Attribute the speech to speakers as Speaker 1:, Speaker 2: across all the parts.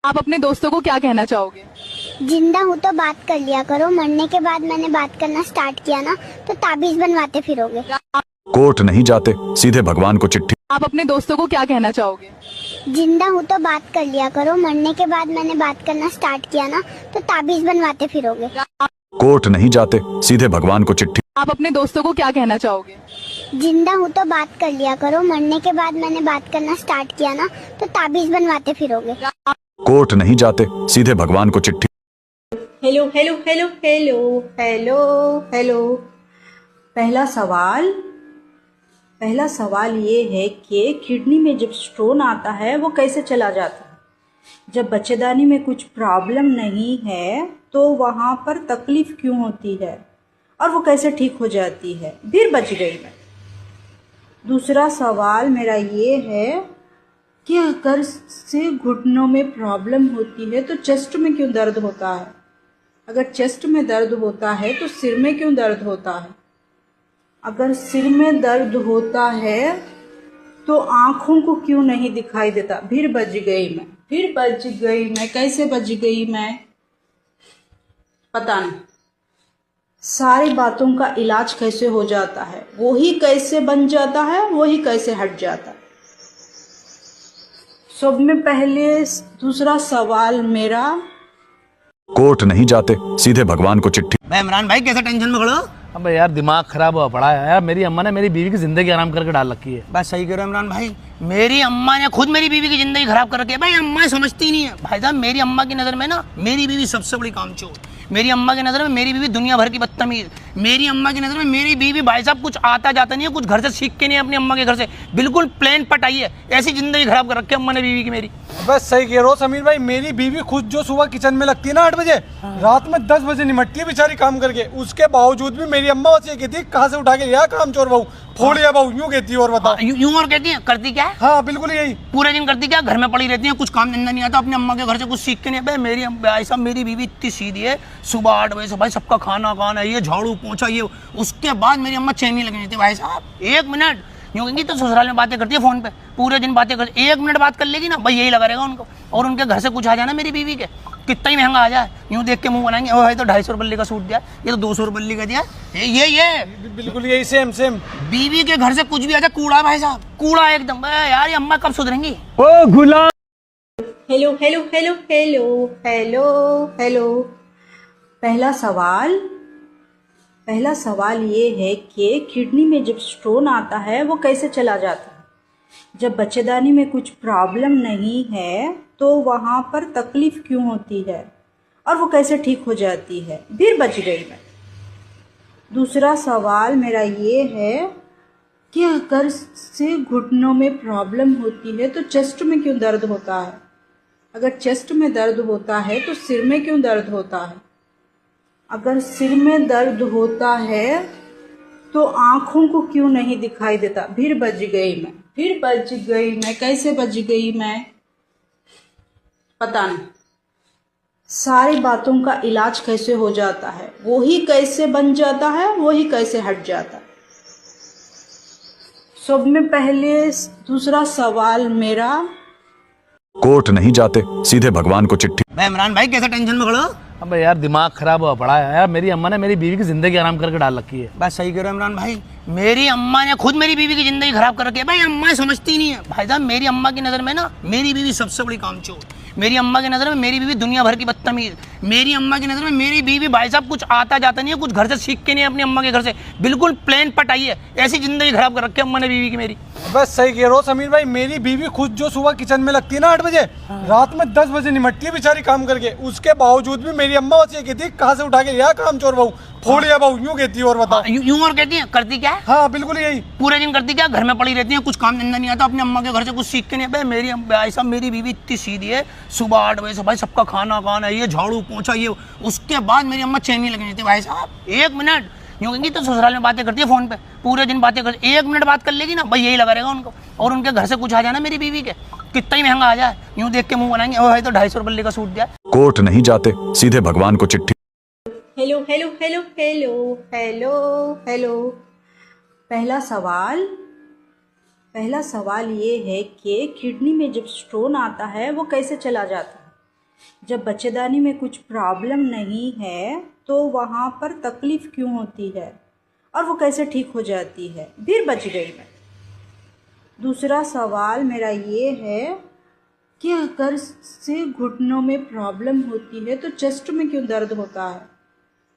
Speaker 1: आप अपने दोस्तों को क्या कहना चाहोगे?
Speaker 2: जिंदा हूँ तो बात कर लिया करो, मरने के बाद मैंने बात करना स्टार्ट किया ना तो ताबीज बनवाते फिरोगे।
Speaker 3: कोर्ट नहीं जाते, सीधे भगवान को चिट्ठी।
Speaker 1: आप अपने दोस्तों को क्या कहना चाहोगे?
Speaker 2: जिंदा हूँ तो बात कर लिया करो, मरने के बाद मैंने बात करना स्टार्ट किया ना तो ताबीज बनवाते फिरोगे।
Speaker 3: कोर्ट नहीं जाते, सीधे भगवान को चिट्ठी।
Speaker 1: आप अपने दोस्तों को क्या कहना चाहोगे?
Speaker 2: जिंदा हूँ तो बात कर लिया करो, मरने के बाद मैंने बात करना स्टार्ट किया ना तो ताबीज बनवाते फिरोगे।
Speaker 3: कोर्ट नहीं जाते, सीधे भगवान को चिट्ठी।
Speaker 4: Hello hello hello hello hello hello. पहला सवाल ये है कि किडनी में जब स्टोन आता है वो कैसे चला जाता है। जब बच्चेदानी में कुछ प्रॉब्लम नहीं है तो वहाँ पर तकलीफ क्यों होती है और वो कैसे ठीक हो जाती है। फिर बच गई मैं। दूसरा सवाल मेरा ये है कि अगर से घुटनों में प्रॉब्लम होती है तो चेस्ट में क्यों दर्द होता है। अगर चेस्ट में दर्द होता है तो सिर में क्यों दर्द होता है। अगर सिर में दर्द होता है तो आँखों को क्यों नहीं दिखाई देता। फिर बच गई मैं। कैसे बच गई मैं पता नहीं। सारी बातों का इलाज कैसे हो जाता है, वो ही कैसे बन जाता है, वो ही कैसे हट जाता है। सब में पहले दूसरा सवाल मेरा,
Speaker 3: कोर्ट नहीं जाते, सीधे भगवान को चिट्ठी।
Speaker 5: भाई इमरान भाई कैसे टेंशन में खड़े हो?
Speaker 6: अबे यार दिमाग खराब हुआ पड़ा है यार। मेरी अम्मा ने मेरी बीवी की जिंदगी आराम करके डाल रखी है।
Speaker 5: बस सही कह रहे हो इमरान भाई। मेरी अम्मा ने खुद मेरी बीवी की जिंदगी खराब कर रखी है। भाई अम्मा समझती नहीं है भाई साहब। मेरी अम्मा की नज़र में ना मेरी बीवी सबसे बड़ी कामचोर। मेरी अम्मा की नज़र में मेरी बीवी दुनिया भर की बदतमीज। मेरी अम्मा की नज़र में मेरी बीवी भाई साहब कुछ आता जाता नहीं है, कुछ घर से सीख के नहीं है अपनी अम्मा के घर से। बिल्कुल प्लेन पटाई है। ऐसी जिंदगी खराब कर रखी है अम्मा ने बीवी की मेरी।
Speaker 7: बस सही कह रहे हो समीर भाई। मेरी बीवी खुद जो सुबह किचन में लगती है ना 8 बजे, रात में 10 बजे निमटती है बेचारी काम करके। उसके बावजूद भी मेरी अम्मा बस ये कहती है कहाँ से उठा के लिया काम चोर बहू, फोड़िया बहू, यूँ कहती है। और बताओ
Speaker 5: यूं और कहती है, करती क्या है?
Speaker 7: हाँ बिल्कुल यही।
Speaker 5: पूरे दिन करती क्या, घर में पड़ी रहती है, कुछ काम धंधा नहीं आता, अपनी अम्मा के घर से कुछ सीख के नहीं। भाई मेरी भाई साहब मेरी बीवी इतनी सीधी है। सुबह 8 बजे से भाई सबका खाना खाना, ये झाड़ू पोंछा, ये उसके बाद मेरी अम्मा चैन नहीं लगनी थी भाई साहब। 1 मिनट यूँ कहेंगी तो ससुराल में बातें करती है फोन पे, पूरे दिन बातें करती। 1 मिनट बात कर लेगी ना भाई यही लगा रहेगा उनको। और उनके घर से कुछ आ जाना मेरी बीवी के, कितना ही महंगा आ जाए, यूँ देख के मुंह बनाएंगे, ओ भाई तो 250 रुपये का सूट दिया, ये तो 200 रुपये का दिया, ये
Speaker 7: बिल्कुल यही सेम सेम।
Speaker 5: बीवी के घर से कुछ भी आ जाए कूड़ा भाई साहब, कूड़ा एकदम। यार ये अम्मा कब सुधरेंगी?
Speaker 6: ओ गुलाम।
Speaker 4: Hello hello hello hello hello hello. पहला सवाल ये है कि किडनी में जब स्टोन आता है वो कैसे चला जाता है। जब बच्चेदानी में कुछ प्रॉब्लम नहीं है तो वहाँ पर तकलीफ क्यों होती है और वो कैसे ठीक हो जाती है। फिर बच गई मैं। दूसरा सवाल मेरा ये है कि अगर से घुटनों में प्रॉब्लम होती है तो चेस्ट में क्यों दर्द होता है। अगर चेस्ट में दर्द होता है तो सिर में क्यों दर्द होता है। अगर सिर में दर्द होता है तो आँखों को क्यों नहीं दिखाई देता। फिर बच गई मैं। कैसे बच गई मैं पता नहीं। सारी बातों का इलाज कैसे हो जाता है, वो ही कैसे बन जाता है, वो ही कैसे हट जाता है। सब में पहले दूसरा सवाल मेरा,
Speaker 3: कोर्ट नहीं जाते, सीधे भगवान को चिट्ठी।
Speaker 5: भाई इमरान भाई कैसे टेंशन में खड़े हो?
Speaker 6: अबे यार दिमाग खराब हुआ पड़ा है यार। मेरी अम्मा ने मेरी बीवी की जिंदगी आराम करके डाल रखी है।
Speaker 5: बस सही कह रहे हो इमरान भाई। मेरी अम्मा ने खुद मेरी बीवी की जिंदगी खराब कर रखी है। भाई अम्मा समझती नहीं है भाई साहब। मेरी अम्मा की नज़र में ना मेरी बीवी सबसे बड़ी कामचोर। मेरी अम्मा की नज़र में मेरी बीवी दुनिया भर की बदतमीज। मेरी अम्मा की नज़र में मेरी बीवी भाई साहब कुछ आता जाता नहीं है, कुछ घर से सीख के नहीं है अपनी अम्मा के घर से। बिल्कुल प्लेन पटाई है। ऐसी जिंदगी खराब कर रखी है अम्मा ने बीवी की मेरी।
Speaker 7: बस सही कह रहे हो समीर भाई। मेरी बीवी खुद जो सुबह किचन में लगती है ना 8 बजे, रात में 10 बजे निमटती है बेचारी काम करके। उसके बावजूद भी मेरी अम्मा बस ये कहती है कहाँ से उठा के लिया काम चोर बहू, फोड़िया बहू, यूँ कहती है। और बताओ
Speaker 5: यूं और कहती है, करती क्या है?
Speaker 7: हाँ बिल्कुल यही।
Speaker 5: पूरे दिन करती क्या, घर में पड़ी रहती है, कुछ काम धंधा नहीं आता, अपनी अम्मा के घर से कुछ सीख के नहीं। भाई मेरी भाई साहब मेरी बीवी इतनी सीधी है। सुबह 8 बजे से भाई सबका खाना खाना, ये झाड़ू पोंछा, ये उसके बाद मेरी अम्मा चैन नहीं लगनी थी भाई साहब। 1 मिनट यूँ कहेंगी तो ससुराल में बातें करती है फोन पे, पूरे दिन बातें करती। 1 मिनट बात कर लेगी ना भाई यही लगा रहेगा उनको। और उनके घर से कुछ आ जाना मेरी बीवी के, कितना ही महंगा आ जाए, यूँ देख के मुंह बनाएंगे, ओ भाई तो 250 रुपये का सूट दिया।
Speaker 3: कोर्ट नहीं जाते, सीधे भगवान को चिट्ठी।
Speaker 4: Hello hello hello hello hello hello. पहला सवाल ये है कि किडनी में जब स्टोन आता है वो कैसे चला जाता है। जब बच्चेदानी में कुछ प्रॉब्लम नहीं है तो वहाँ पर तकलीफ़ क्यों होती है और वो कैसे ठीक हो जाती है? फिर बच गई मैं। दूसरा सवाल मेरा ये है कि अगर से घुटनों में प्रॉब्लम होती है तो चेस्ट में क्यों दर्द होता है?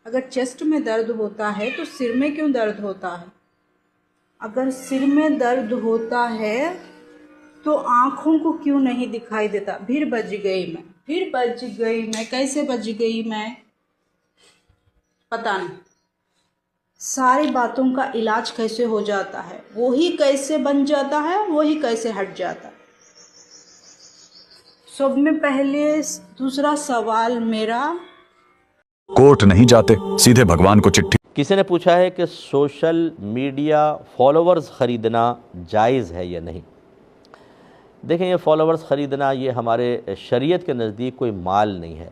Speaker 4: अगर चेस्ट में दर्द होता है तो सिर में क्यों दर्द होता है? अगर सिर में दर्द होता है तो आँखों को क्यों नहीं दिखाई देता? फिर बच गई मैं। फिर बच गई मैं। कैसे बच गई मैं? पता नहीं। सारी बातों का इलाज कैसे हो जाता है? वो ही कैसे बन जाता है, वो ही कैसे हट जाता है? सब में पहले दूसरा सवाल मेरा,
Speaker 3: कोर्ट नहीं जाते, सीधे भगवान को चिट्ठी।
Speaker 8: किसी ने पूछा है कि सोशल मीडिया फॉलोअर्स ख़रीदना जायज़ है या नहीं। देखें, ये फॉलोअर्स ख़रीदना ये हमारे शरीयत के नज़दीक कोई माल नहीं है,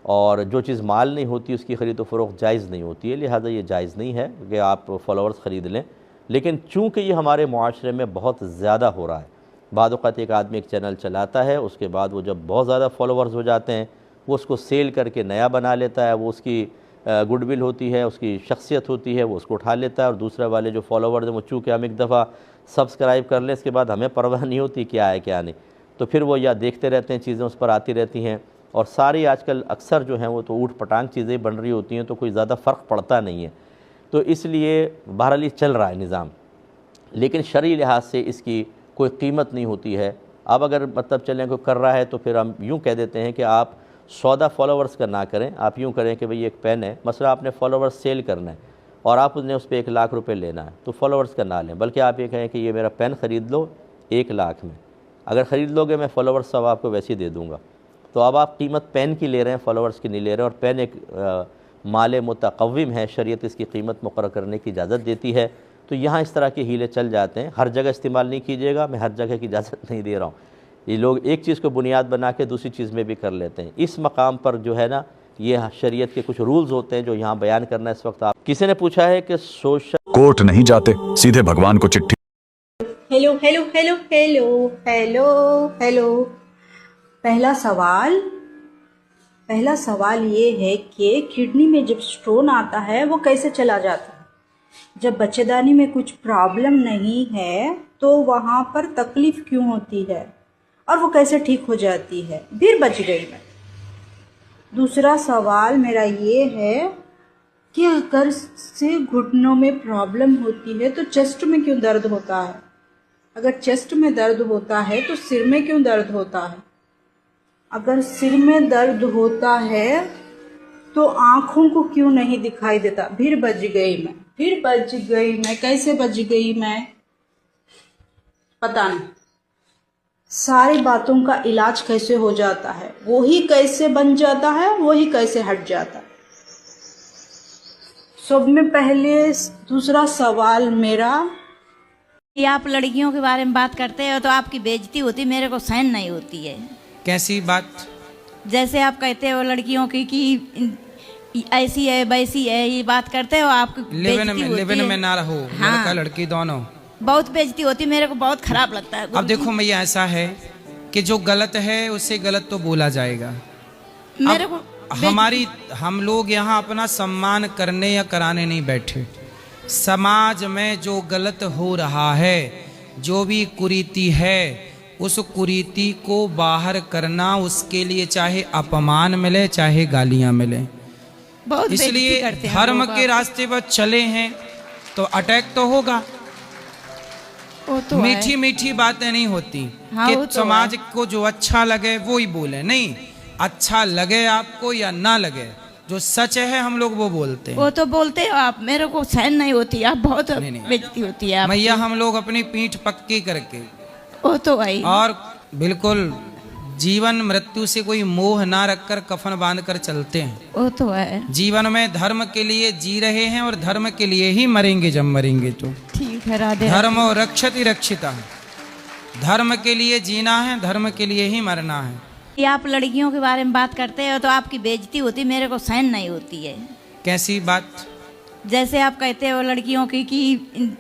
Speaker 8: और जो चीज़ माल नहीं होती उसकी ख़रीद व फ़रोख्त जायज़ नहीं होती है, लिहाजा ये जायज़ नहीं है कि आप फॉलोअर्स ख़रीद लें। लेकिन चूँकि ये हमारे मुआशरे में बहुत ज़्यादा हो रहा है, बाद वक़्त एक आदमी एक चैनल चलाता है, उसके बाद वो जब बहुत ज़्यादा फॉलोअर्स हो जाते हैं वो उसको सेल करके नया बना लेता है, वो उसकी गुडविल होती है, उसकी शख्सियत होती है, वो उसको उठा लेता है, और दूसरे वाले जो फॉलोवर्स हैं वो चूँकि हम एक दफ़ा सब्सक्राइब कर लें, इसके बाद हमें परवाह नहीं होती क्या है क्या नहीं, तो फिर वो या देखते रहते हैं, चीज़ें उस पर आती रहती हैं, और सारी आजकल अक्सर जो हैं वो तो ऊट पटांग चीज़ें बन रही होती हैं, तो कोई ज़्यादा फ़र्क पड़ता नहीं है। तो इसलिए बहरहाल चल रहा है निज़ाम, लेकिन शरई लिहाज से इसकी कोई कीमत नहीं होती है। अब अगर मतलब चलें कोई कर रहा है तो फिर हम यूँ कह देते हैं कि आप सौदा फॉलोवर्स का ना करें, आप यूँ करें कि भाई एक पेन है, मसला आपने फॉलोवर्स सेल करना है और आप उसने उस पर 1 लाख रुपए लेना है, तो फॉलोवर्स का ना लें, बल्कि आप ये कहें कि ये मेरा पेन ख़रीद लो 1 लाख में, अगर ख़रीद लोगे मैं फॉलोवर्स सब आपको वैसे ही दे दूँगा। तो अब आप कीमत पेन की ले रहे हैं, फॉलोवर्स की नहीं ले रहे हैं, और पेन एक माल मुतक़व्विम है, शरीयत इसकी कीमत मुक़र्रर करने की इजाज़त देती है। तो यहाँ इस तरह के हीले चल जाते हैं, हर जगह इस्तेमाल नहीं कीजिएगा, मैं हर जगह की इजाज़त नहीं दे रहा हूँ। ये लोग एक चीज़ को बुनियाद बना के दूसरी चीज़ में भी कर लेते हैं। इस मकाम पर जो है ना, ये शरीयत के कुछ रूल्स होते हैं जो यहाँ बयान करना है इस वक्त। आप किसी ने पूछा है कि सोशल
Speaker 3: कोर्ट नहीं जाते, सीधे भगवान को चिट्ठी।
Speaker 4: Hello hello hello hello hello hello. पहला सवाल ये है कि किडनी में जब स्टोन आता है वो कैसे चला जाता है? जब बच्चेदानी में कुछ प्रॉब्लम नहीं है तो वहाँ पर तकलीफ़ क्यों होती है और वो कैसे ठीक हो जाती है? फिर बच गई मैं। दूसरा सवाल मेरा ये है कि अगर से घुटनों में प्रॉब्लम होती है तो चेस्ट में क्यों दर्द होता है? अगर चेस्ट में दर्द होता है तो सिर में क्यों दर्द होता है? अगर सिर में दर्द होता है तो आँखों को क्यों नहीं दिखाई देता? फिर बच गई मैं। फिर बच गई मैं। कैसे बच गई मैं? पता नहीं। सारी बातों का इलाज कैसे हो जाता है? वो ही कैसे बन जाता है, वो ही कैसे हट जाता है? सब में पहले दूसरा सवाल मेरा,
Speaker 9: कि आप लड़कियों के बारे में बात करते हो तो आपकी बेइज्जती होती, मेरे को सहन नहीं होती है।
Speaker 10: कैसी बात?
Speaker 9: जैसे आप कहते हो लड़कियों की कि ऐसी है वैसी है, ये बात करते हो, आपकी
Speaker 10: लिविन में ना रहो,
Speaker 9: हाँ,
Speaker 10: लड़का लड़की दोनों,
Speaker 9: बहुत बेइज्जती होती, मेरे को बहुत खराब लगता है।
Speaker 10: अब देखो मैया, ऐसा है कि जो गलत है उससे गलत तो बोला जाएगा।
Speaker 9: मेरे को
Speaker 10: हम लोग यहाँ अपना सम्मान करने या कराने नहीं बैठे। समाज में जो गलत हो रहा है, जो भी कुरीति है, उस कुरीति को बाहर करना, उसके लिए चाहे अपमान मिले चाहे गालियां मिले। इसलिए धर्म के रास्ते पर चले हैं तो अटैक तो होगा।
Speaker 9: तो
Speaker 10: मीठी मीठी बातें नहीं होती,
Speaker 9: हाँ,
Speaker 10: कि
Speaker 9: तो
Speaker 10: समाज को जो अच्छा लगे वो ही बोले। नहीं, अच्छा लगे आपको या ना लगे, जो सच है हम लोग वो बोलते हैं।
Speaker 9: वो तो बोलते हो आप, मेरे को सहन नहीं होती, आप बहुत बेइज्जती होती है
Speaker 10: मैया। हम लोग अपनी पीठ पक्की करके,
Speaker 9: वो तो भाई,
Speaker 10: और बिल्कुल जीवन मृत्यु से कोई मोह ना रखकर कफन बांध कर चलते हैं।
Speaker 9: वो तो है।
Speaker 10: जीवन में धर्म के लिए जी रहे हैं और धर्म के लिए ही मरेंगे जब मरेंगे तो।
Speaker 9: ठीक है, राधे।
Speaker 10: धर्म और रक्षति रक्षिता, धर्म के लिए जीना है, धर्म के लिए ही मरना है।
Speaker 9: कि आप लड़कियों के बारे में बात करते हो तो आपकी बेइज्जती होती, मेरे को सहन नहीं होती है।
Speaker 10: कैसी बात?
Speaker 9: जैसे आप कहते हो लड़कियों की कि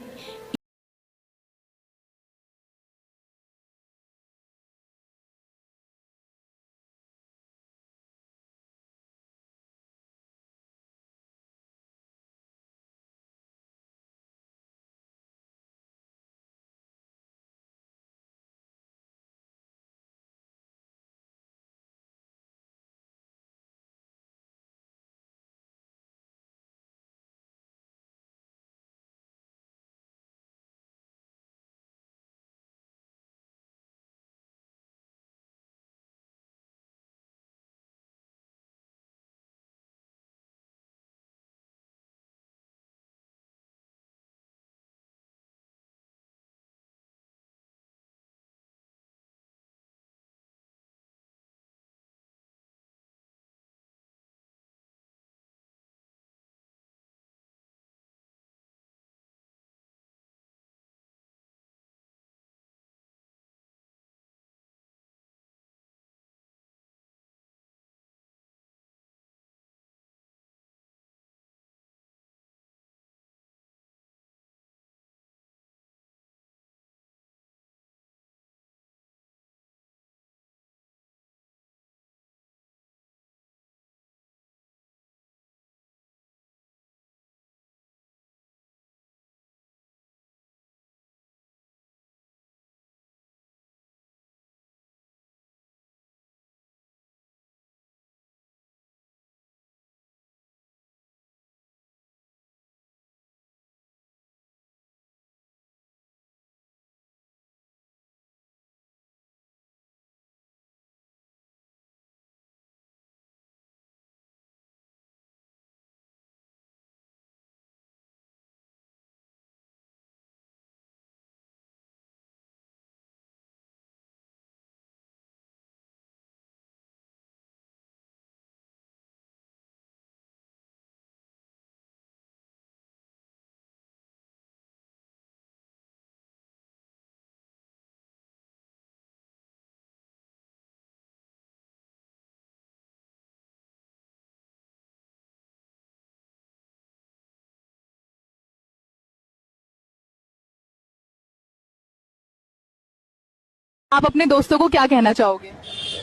Speaker 1: आप अपने दोस्तों को क्या कहना चाहोगे?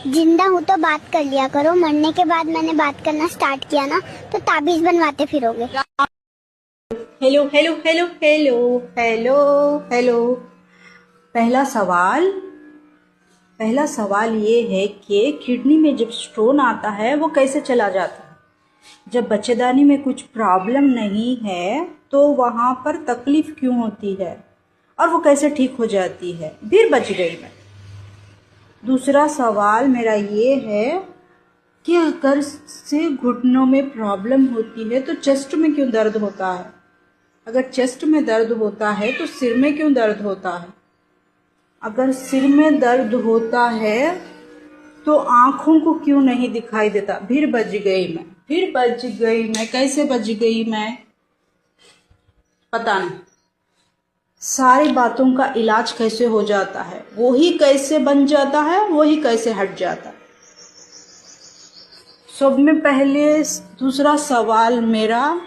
Speaker 2: जिंदा हूँ तो बात कर लिया करो, मरने के बाद मैंने बात करना स्टार्ट किया ना तो ताबीज बनवाते फिरोगे।
Speaker 4: Hello hello hello hello hello hello. पहला सवाल ये है कि किडनी में जब स्टोन आता है वो कैसे चला जाता है? जब बच्चेदानी में कुछ प्रॉब्लम नहीं है तो वहाँ पर तकलीफ क्यों होती है और वो कैसे ठीक हो जाती है? फिर बच गई मैं। दूसरा सवाल मेरा ये है कि अगर से घुटनों में प्रॉब्लम होती है तो चेस्ट में क्यों दर्द होता है? अगर चेस्ट में दर्द होता है तो सिर में क्यों दर्द होता है? अगर सिर में दर्द होता है तो आँखों को क्यों नहीं दिखाई देता? फिर बच गई मैं। कैसे बच गई मैं? पता नहीं। सारी बातों का इलाज कैसे हो जाता है? वो ही कैसे बन जाता है, वो ही कैसे हट जाता है? सब में पहले दूसरा सवाल मेरा,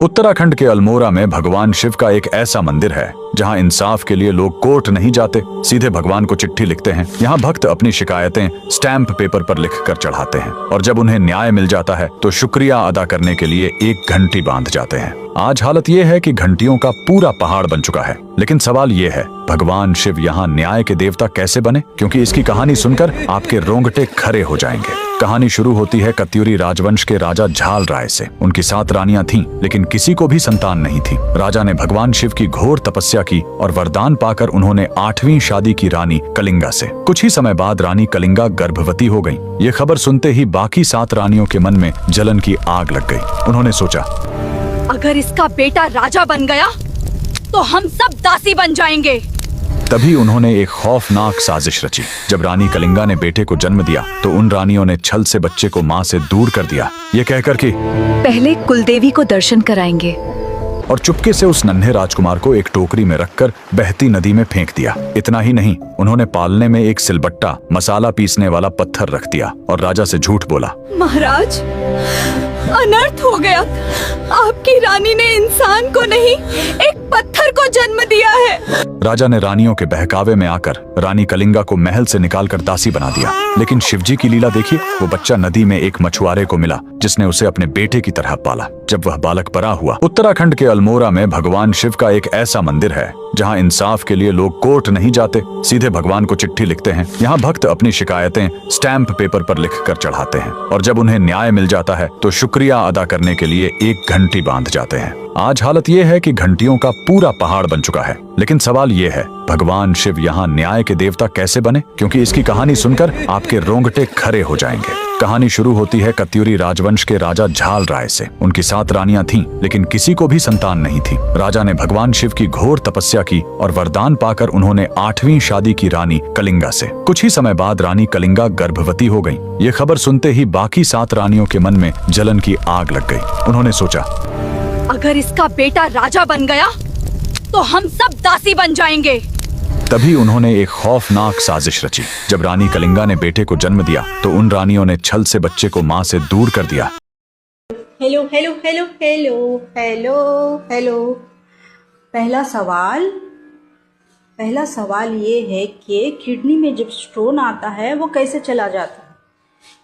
Speaker 3: उत्तराखंड के अल्मोड़ा में भगवान शिव का एक ऐसा मंदिर है जहां इंसाफ के लिए लोग कोर्ट नहीं जाते, सीधे भगवान को चिट्ठी लिखते हैं। यहाँ भक्त अपनी शिकायतें स्टैंप पेपर पर लिखकर चढ़ाते हैं और जब उन्हें न्याय मिल जाता है तो शुक्रिया अदा करने के लिए एक घंटी बांध जाते हैं। आज हालत ये है कि घंटियों का पूरा पहाड़ बन चुका है, लेकिन सवाल ये है भगवान शिव यहाँ न्याय के देवता कैसे बने? क्योंकि इसकी कहानी सुनकर आपके रोंगटे खड़े हो जाएंगे। कहानी शुरू होती है कत्यूरी राजवंश के राजा झाल राय से। उनकी 7 रानियां थीं, लेकिन किसी को भी संतान नहीं थी। राजा ने भगवान शिव की घोर तपस्या की और वरदान पाकर उन्होंने 8वीं शादी की रानी कलिंगा से। कुछ ही समय बाद रानी कलिंगा गर्भवती हो गई। ये खबर सुनते ही बाकी 7 रानियों के मन में जलन की आग लग गई। उन्होंने सोचा,
Speaker 1: अगर इसका बेटा राजा बन गया तो हम सब दासी बन जाएंगे।
Speaker 3: तभी उन्होंने एक खौफनाक साजिश रची। जब रानी कलिंगा ने बेटे को जन्म दिया तो उन रानियों ने छल से बच्चे को मां से दूर कर दिया, ये कहकर कि
Speaker 1: पहले कुलदेवी को दर्शन कराएंगे,
Speaker 3: और चुपके से उस नन्हे राजकुमार को एक टोकरी में रखकर बहती नदी में फेंक दिया। इतना ही नहीं, उन्होंने पालने में एक सिलबट्टा, मसाला पीसने वाला पत्थर रख दिया और राजा से झूठ बोला,
Speaker 1: महाराज अनर्थ हो गया, आपकी रानी ने इंसान को नहीं एक पत्थर को जन्म दिया है।
Speaker 3: राजा ने रानियों के बहकावे में आकर रानी कलिंगा को महल से निकालकर दासी बना दिया। लेकिन शिवजी की लीला देखिए, वो बच्चा नदी में एक मछुआरे को मिला जिसने उसे अपने बेटे की तरह पाला। जब वह बालक बड़ा हुआ, उत्तराखंड के अल्मोड़ा में भगवान शिव का एक ऐसा मंदिर है जहां इंसाफ के लिए लोग कोर्ट नहीं जाते, सीधे भगवान को चिट्ठी लिखते हैं। यहाँ भक्त अपनी शिकायतें स्टैंप पेपर पर लिखकर चढ़ाते हैं और जब उन्हें न्याय मिल जाता है तो शुक्रिया अदा करने के लिए एक घंटी बांध जाते हैं। आज हालत ये है कि घंटियों का पूरा पहाड़ बन चुका है, लेकिन सवाल ये है भगवान शिव यहाँ न्याय के देवता कैसे बने? क्योंकि इसकी कहानी सुनकर आपके रोंगटे खड़े हो जाएंगे। कहानी शुरू होती है कत्यूरी राजवंश के राजा झाल राय से। उनकी 7 रानियां थीं, लेकिन किसी को भी संतान नहीं थी। राजा ने भगवान शिव की घोर तपस्या की और वरदान पाकर उन्होंने 8वीं शादी की रानी कलिंगा से। कुछ ही समय बाद रानी कलिंगा गर्भवती हो गई। ये खबर सुनते ही बाकी 7 रानियों के मन में जलन की आग लग गई। उन्होंने सोचा,
Speaker 1: अगर इसका बेटा राजा बन गया तो हम सब दासी बन जाएंगे।
Speaker 3: तभी उन्होंने एक खौफनाक साजिश रची। जब रानी कलिंगा ने बेटे को जन्म दिया तो उन रानियों ने छल से बच्चे को मां से दूर कर दिया।
Speaker 4: Hello hello hello hello hello hello. पहला सवाल ये है कि किडनी में जब स्टोन आता है वो कैसे चला जाता है?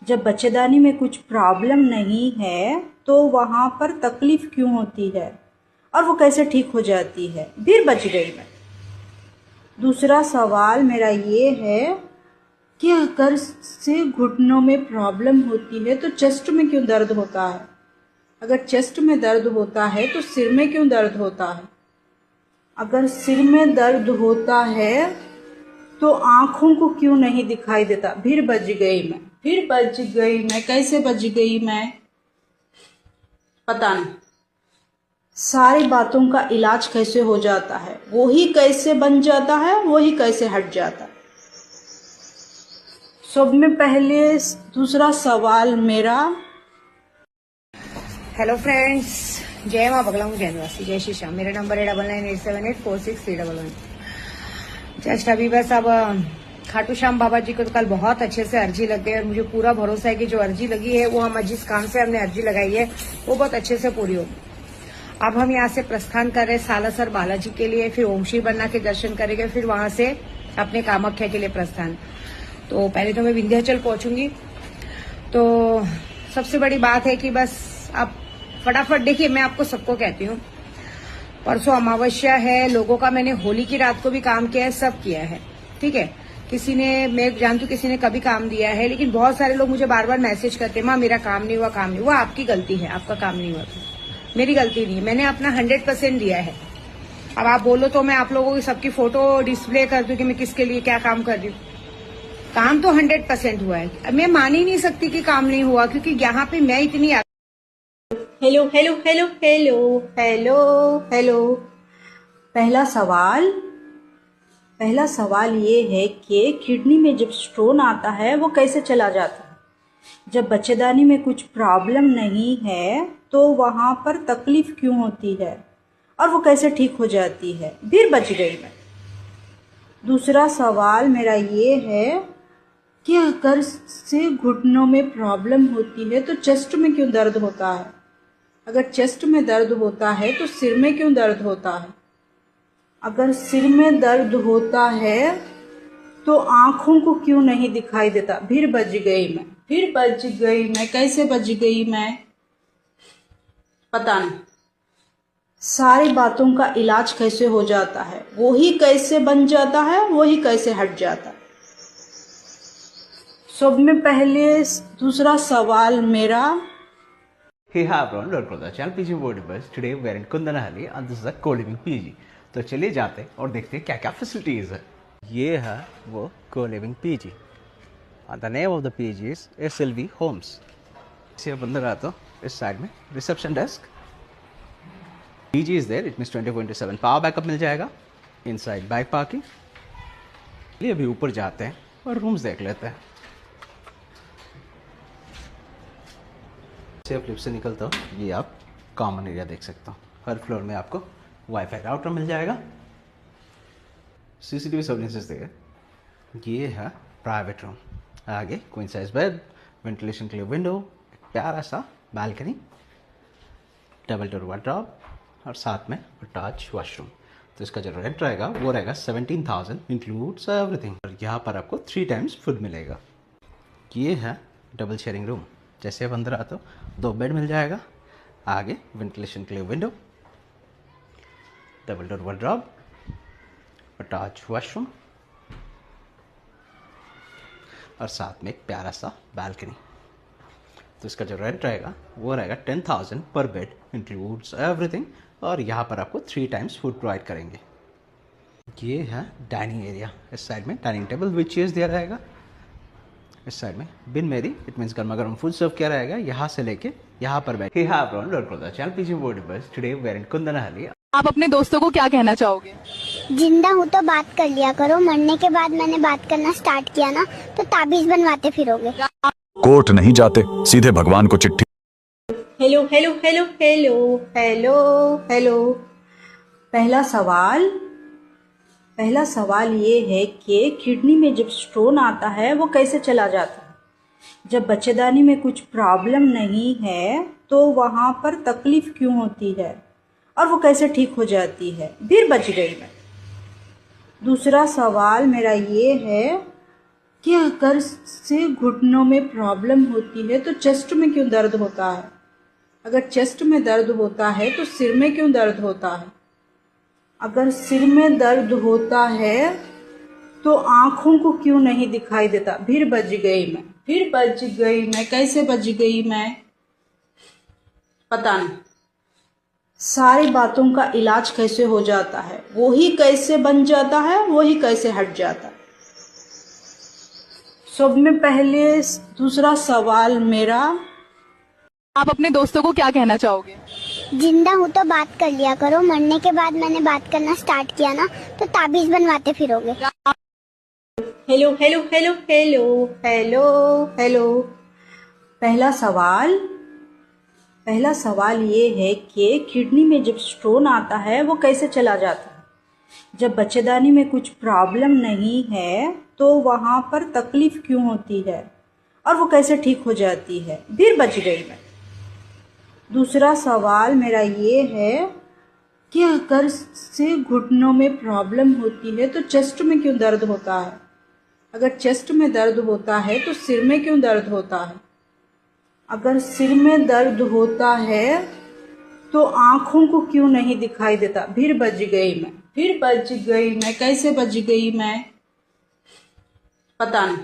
Speaker 4: जब बच्चेदानी में कुछ प्रॉब्लम नहीं है तो वहाँ पर तकलीफ क्यों होती है और वो कैसे ठीक हो जाती है? फिर बच गई मैं। दूसरा सवाल मेरा ये है कि अगर से घुटनों में प्रॉब्लम होती है तो चेस्ट में क्यों दर्द होता है? अगर चेस्ट में दर्द होता है तो सिर में क्यों दर्द होता है? अगर सिर में दर्द होता है तो आँखों को क्यों नहीं दिखाई देता? फिर बच गई मैं। कैसे बच गई मैं? पता नहीं। सारी बातों का इलाज कैसे हो जाता है? वो ही कैसे बन जाता है, वो ही कैसे हट जाता है? सब में पहले दूसरा सवाल मेरा,
Speaker 11: हेलो फ्रेंड्स, जय माँ बगला हूँ, जय निवासी, जय श्री श्याम। मेरा नंबर है 9987846311। जस्ट अभी बस अब खाटू श्याम बाबा जी को तो कल बहुत अच्छे से अर्जी लग गई और मुझे पूरा भरोसा है कि जो अर्जी लगी है वो हम जिस काम से हमने अर्जी लगाई है वो बहुत अच्छे से पूरी होगी। अब हम यहाँ से प्रस्थान कर रहे हैं सालासर बालाजी के लिए, फिर ओम श्री बन्ना के दर्शन करेंगे, फिर वहां से अपने कामाख्या के लिए प्रस्थान। तो पहले तो मैं विंध्याचल पहुंचूंगी। तो सबसे बड़ी बात है कि बस आप फटाफट देखिए, मैं आपको सबको कहती हूँ, परसों अमावस्या है, लोगों का मैंने होली की रात को भी काम किया है, सब किया है, ठीक है। किसी ने, मैं जानती हूँ किसी ने कभी काम दिया है, लेकिन बहुत सारे लोग मुझे बार बार मैसेज करते हैं, माँ मेरा काम नहीं हुआ, काम नहीं हुआ। आपकी गलती है, आपका काम नहीं हुआ, मेरी गलती नहीं है। मैंने अपना 100% दिया है। अब आप बोलो तो मैं आप लोगों की सबकी फोटो डिस्प्ले कर दूं कि मैं किसके लिए क्या काम कर रही हूँ। काम तो 100% हुआ है। मैं मान ही नहीं सकती कि काम नहीं हुआ, क्योंकि यहाँ पे मैं इतनी hello hello hello hello hello hello. पहला सवाल ये है कि किडनी में जब स्टोन आता है वो कैसे चला जाता है। जब बच्चेदानी में कुछ प्रॉब्लम नहीं है तो वहां पर तकलीफ क्यों होती है और वो कैसे ठीक हो जाती है। फिर बच गई मैं। दूसरा सवाल मेरा ये है कि अगर से घुटनों में प्रॉब्लम होती है तो चेस्ट में क्यों दर्द होता है। अगर चेस्ट में दर्द होता है तो सिर में क्यों दर्द होता है। अगर सिर में दर्द होता है तो आंखों को क्यों नहीं दिखाई देता। फिर बच गई मैं। कैसे बच गई मैं पता नहीं। सारी बातों का इलाज कैसे हो जाता है, वो ही कैसे बन जाता है, वो ही कैसे हट जाता है। सब में पहले दूसरा सवाल मेरा,
Speaker 12: Hey, hi everyone, welcome to the channel PG World Bus. Today we are in Kundanahalli and this is a co-living PG. तो चलिए जाते हैं और देखते हैं क्या क्या फैसिलिटीज है। ये है वो co-living PG and the name of the PG is SLV Homes। इसे अब अंदर आता हूँ। इस साइड में reception desk, PG is there, it means 24/7 power backup मिल जाएगा। Inside bike parking. चलिए अभी ऊपर जाते हैं और रूम्स देख लेते हैं। फ्लिप से निकलता हो, ये आप कॉमन एरिया देख सकते हो। हर फ्लोर में आपको वाईफाई राउटर मिल जाएगा। सीसीटीवी सर्विलेंसेस देगा। ये है प्राइवेट रूम। आगे क्वीन साइज बेड, वेंटिलेशन के लिए विंडो, प्यारा सा बालकनी, डबल डोर वार्डरोब और साथ में अटैच वॉशरूम। तो इसका जो रेंट रहेगा वो रहेगा 17,000 इंक्लूड्स एवरीथिंग। और यहाँ पर आपको 3 टाइम्स फूड मिलेगा। ये है डबल शेयरिंग रूम। जैसे आप अंदर आते हो 2 बेड मिल जाएगा। आगे वेंटिलेशन के लिए window, double door wardrobe, attach washroom और साथ में एक प्यारा सा बालकनी। तो इसका जो रेंट रहेगा वो रहेगा 10,000 पर बेड इंक्लूड्स एवरीथिंग। और यहाँ पर आपको 3 टाइम्स फूड प्रोवाइड करेंगे। ये है डाइनिंग एरिया। इस साइड में डाइनिंग टेबल विद चेयर्स दिया रहेगा। इस साइड में बिन मेरी, इट मींस गर्मा गर्म फूड सर्व किया रहेगा। यहाँ से लेके यहाँ पर बैठ। Hey, hi everyone, welcome to the channel PG World Bus. Today we are in Kundanahalli।
Speaker 1: आप अपने दोस्तों को क्या कहना चाहोगे।
Speaker 2: जिंदा हूँ तो बात कर लिया करो, मरने के बाद मैंने बात करना स्टार्ट किया ना तो ताबीज बनवाते फिरोगे।
Speaker 3: कोर्ट नहीं जाते, सीधे भगवान को चिट्ठी।
Speaker 4: Hello hello hello hello hello hello. पहला सवाल ये है कि किडनी में जब स्टोन आता है वो कैसे चला जाता है। जब बच्चेदानी में कुछ प्रॉब्लम नहीं है तो वहां पर तकलीफ क्यों होती है और वो कैसे ठीक हो जाती है। फिर बच गई मैं। दूसरा सवाल मेरा ये है कि अगर से घुटनों में प्रॉब्लम होती है तो चेस्ट में क्यों दर्द होता है। अगर चेस्ट में दर्द होता है तो सिर में क्यों दर्द होता है। अगर सिर में दर्द होता है तो आंखों को क्यों नहीं दिखाई देता। फिर बच गई मैं। कैसे बच गई मैं पता नहीं। सारी बातों का इलाज कैसे हो जाता है, वो ही कैसे बन जाता है, वो ही कैसे हट जाता है। सब में पहले दूसरा सवाल मेरा,
Speaker 1: आप अपने दोस्तों को क्या कहना चाहोगे।
Speaker 2: जिंदा हूँ तो बात कर लिया करो, मरने के बाद मैंने बात करना स्टार्ट किया ना तो ताबीज बनवाते फिरोगे।
Speaker 4: Hello hello hello hello hello hello. पहला सवाल ये है कि किडनी में जब स्टोन आता है वो कैसे चला जाता है। जब बच्चेदानी में कुछ प्रॉब्लम नहीं है तो वहां पर तकलीफ क्यों होती है और वो कैसे ठीक हो जाती है। फिर बच गई मैं। दूसरा सवाल मेरा ये है कि अगर से घुटनों में प्रॉब्लम होती है तो चेस्ट में क्यों दर्द होता है? अगर चेस्ट में दर्द होता है तो सिर में क्यों दर्द होता है? अगर सिर में दर्द होता है तो आँखों को क्यों नहीं दिखाई देता? फिर बच गई मैं, कैसे बच गई मैं? पता नहीं।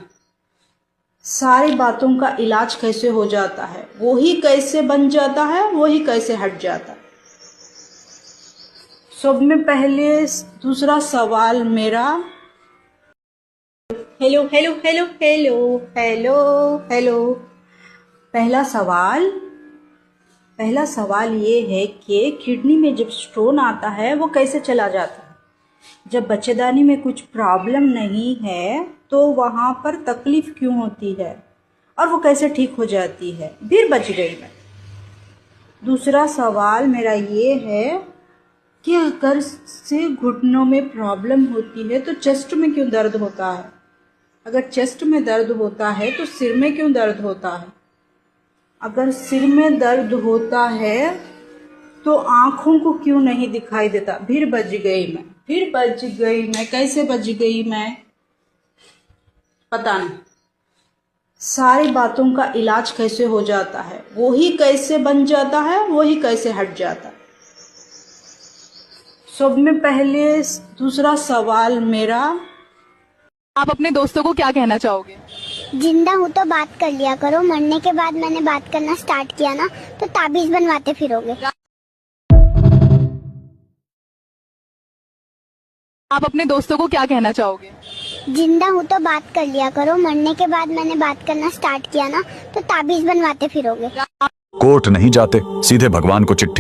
Speaker 4: सारी बातों का इलाज कैसे हो जाता है, वो ही कैसे बन जाता है, वो ही कैसे हट जाता है। सब में पहले दूसरा सवाल मेरा, hello hello hello hello hello hello. पहला सवाल ये है कि किडनी में जब स्टोन आता है वो कैसे चला जाता है? जब बच्चेदानी में कुछ प्रॉब्लम नहीं है तो वहाँ पर तकलीफ क्यों होती है और वो कैसे ठीक हो जाती है? फिर बच गई मैं। दूसरा सवाल मेरा ये है कि अगर से घुटनों में प्रॉब्लम होती है तो चेस्ट में क्यों दर्द होता है? अगर चेस्ट में दर्द होता है तो सिर में क्यों दर्द होता है? अगर सिर में दर्द होता है तो आँखों को क्यों नहीं दिखाई देता? फिर बच गई मैं, कैसे बच गई मैं? पता नहीं। सारी बातों का इलाज कैसे हो जाता है, वो ही कैसे बन जाता है, वो ही कैसे हट जाता है। सब में पहले दूसरा सवाल मेरा,
Speaker 1: आप अपने दोस्तों को क्या कहना चाहोगे?
Speaker 2: जिंदा हूँ तो बात कर लिया करो, मरने के बाद मैंने बात करना स्टार्ट किया ना तो ताबीज बनवाते फिरोगे।
Speaker 1: आप अपने दोस्तों को क्या कहना चाहोगे?
Speaker 2: जिंदा हूँ तो बात कर लिया करो, मरने के बाद मैंने बात करना स्टार्ट किया ना तो ताबीज बनवाते फिरोगे।
Speaker 3: कोर्ट नहीं जाते, सीधे भगवान को चिट्ठी